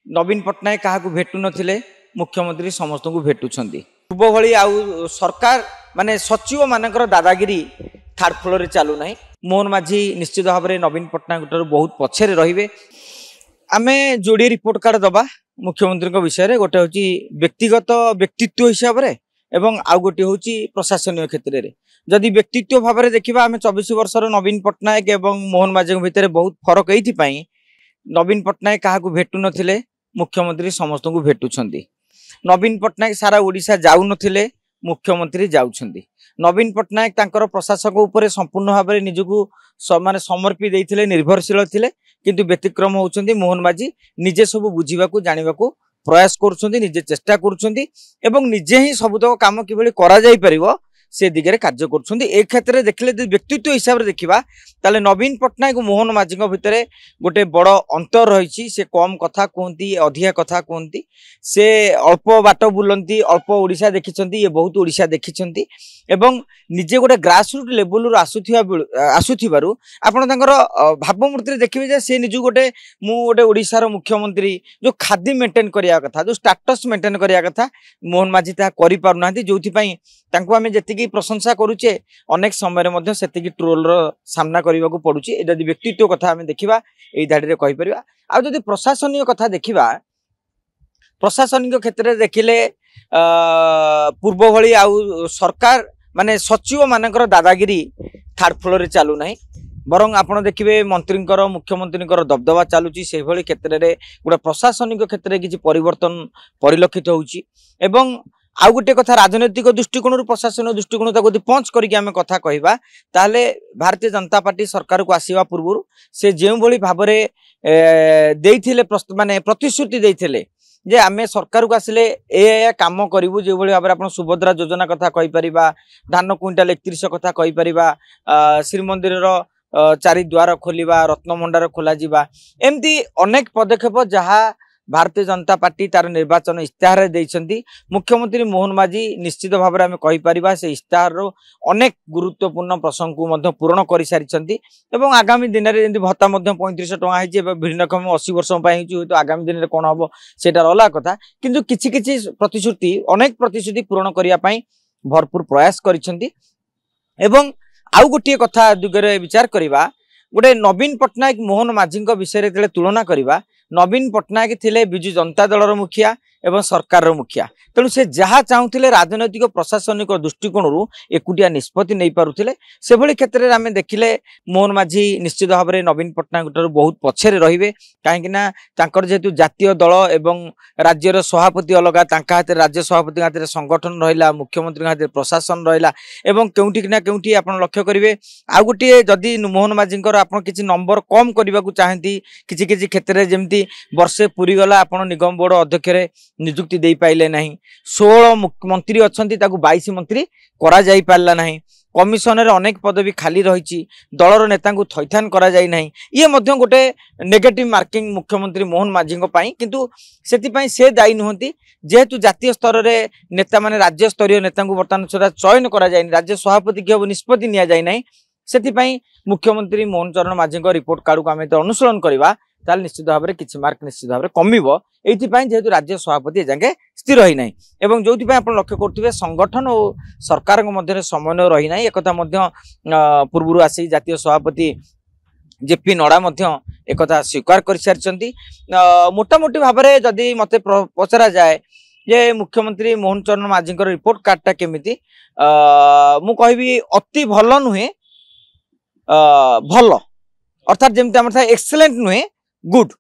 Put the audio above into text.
नवीन पट्टनायक क्या भेटु नथिले मुख्यमंत्री समस्त को भेटुछंती पूर्व भली आउ सरकार माने सचिव मानकर दादागिरी थर्ड फ्लोर रे चालू नाही। मोहन माझी निश्चित भाव में नवीन पट्टनायक बहुत पछे रहिबे। आमे जोड़ी रिपोर्ट कार्ड दबा मुख्यमंत्री विषय रे गोटे होची व्यक्तिगत व्यक्तित्व हिसाब रे एवं आउ गोटे होची प्रशासनिक क्षेत्र रे। जदि व्यक्तित्व भाव में देखा आम 24 वर्षर नवीन पट्टनायक एवं मोहन माझी भितर बहुत फरक एइथिपाई नवीन पट्टनायक क्या भेटु नथिले मुख्यमंत्री समस्त को भेटुछंती। नवीन पट्टनायक सारा ओडिशा जाउ नथिले मुख्यमंत्री जाउछंती। नवीन पट्टनायक तांकर प्रशासक उपरे संपूर्ण भाव में निजकू माने समर्पी देइथिले निर्भरशील थिले किंतु व्यतिक्रम होउछंती मोहन माझी निजे सब बुझीबाकू जानिबाकू प्रयास करुछंती निजे चेष्टा करुछंती एवं निजे ही सबुतक काम किभली करा जाई परिबो से दिगरे कार्य करुछंती। ए क्षेत्र में देखले व्यक्तित्व हिसाब से देखा ताले नवीन पट्टनायक मोहन माझी भितर गोटे बड़ अंतर रही। से कम कथा कहती अधिका कथा कहती से अल्प बाट बुलती अल्प ओडिशा देखिछंती ये बहुत ओडिशा देखिछंती एवं निजे गोटे ग्रासरूट लेवल आसुथिबारु आपण तांकर भावमूर्ति देखिबे जे से निजु गोटे मु गोटे ओडिशार मुख्यमंत्री जो खाद्य मेंटेन करिया कथा जो स्टेटस मेंटेन करिया कथा मोहन माझी ता करि पारु नांती जोथि पई तांको आमे जेतिकी प्रशंसा करूचे अनेक समय मध्य सेतिकी ट्रोल रो सामना करने को पड़ुछि। यदि व्यक्तित्व कथा आमे देखिबा एई धाडी रे कहि परिबा। आ जदि प्रशासनिक कथा देखिबा प्रशासनिक क्षेत्र में देखिले पूर्व भली आउ सरकार माने सचिव मानकर दादागिरी थर्ड फ्लोर रे चालू नाही बरं आपण देखिबे मंत्रींकर मुख्यमंत्रींकर दबदबा चालुची से भली क्षेत्र रे गोटे प्रशासनिक क्षेत्र में किछि परिवर्तन परिलक्षित होउची। एवं आउ गोटे कथा राजनैतिक दृष्टिकोण प्रशासन दृष्टिकोण तक पंच करके आम कथा कहवा ताहले भारतीय जनता पार्टी सरकार को आसवा पूर्व से जो भाव में माने प्रतिश्रुति देते जे आमे सरकार को आसिले ए काम करूँ जो भाव में सुभद्रा योजना कथा कहि परिबा धान क्विंटाल 31 कथा कहि परिबा श्रीमंदिर 4 द्वार खोलिबा रत्नभंडार खोला जिबा एमती अनेक पदक्षेप जहाँ भारतीय जनता पार्टी तार निर्वाचन इस्ताहार देइछंती। मुख्यमंत्री मोहन माझी निश्चित भाव में आम कहि परिबा से इस्ताहार अनेक गुरुत्वपूर्ण प्रसंग को पूरण कर सारी एवं आगामी दिन में जमी भत्ता 3500 टଙ୍କା होती भिन्नक्षम 80 वर्ष तो आगामी दिन में कौन हम सेटार अलग कथा किंतु किछि किछि प्रतिश्रुति अनेक प्रतिश्रुति पूरण करने भरपूर प्रयास करिसेंती। एवं आउ गोटे कथा दिगरे विचार करवा गोटे नवीन पट्टनायक मोहन माझी विषय में तुलना करवा नवीन पट्टनायक थिले बिजु जनता दलर मुखिया एवं सरकार मुखिया तेणु से जहाँ चाहूले राजनैतिक प्रशासनिक दृष्टिकोण एकुटिया निष्पत्ति नहीं पारुथिले से भली क्षेत्र में आम देखिले मोहन माझी निश्चित भाव में नवीन पट्टनायक बहुत पछे रहिबे कहीं जेहेतु जातीय दल एवं राज्यर सभापति अलग हाथ राज्य सभापति हाथ संगठन रहा मुख्यमंत्री हाथ प्रशासन रहा एवं केउठी ना केउठी आपण लक्ष्य करेंगे आउ गोटे जदि मोहन माझी किसी नंबर कम करने को चाहती किसी किसी क्षेत्र में जमी वर्षे पूरी गला आपण निगम बोर्ड अध्यक्ष निजुक्ति दे पाइले नहीं 16 मंत्री अच्छा 22 मंत्री करा जाई पारला नहीं कमिशनर अनेक पदवी खाली रही दलर नेता को थैथान करा जाई नहीं ये मध्य गोटे नेगेटिव मार्किंग मुख्यमंत्री मोहन माझी किंतु सेतिपई से दायी नुहति जेहेतु जातीय स्तर में नेता माने राज्य स्तरीय नेता को बर्तमान सुधा चयन करा जाय राज्य सभापति की निष्पत्ति निया जाय नहीं सेतिपई मुख्यमंत्री मोहन चरण माझी रिपोर्ट कार्ड को आम अनुसरण करवा ताल निश्चित भाव में किसी मार्क निश्चित भाव में कमिबो एइथिपई जेहेतु राज्य सभापति जाके स्थिर रही ना एवं जो लक्ष्य करुवे संगठन और सरकार मध्य समन्वय रही ना एक पूर्व आसी जातीय सभापति जेपी नड्डा एक स्वीकार कर सारी मोटामोटी भाव में जदि मत पचरा जाए जे मुख्यमंत्री मोहन चरण माझी रिपोर्ट कार्डटा केमिति मु कहबी अति भल नुहे भल अर्थात जमी आम एक्सलेंट नुहे गुड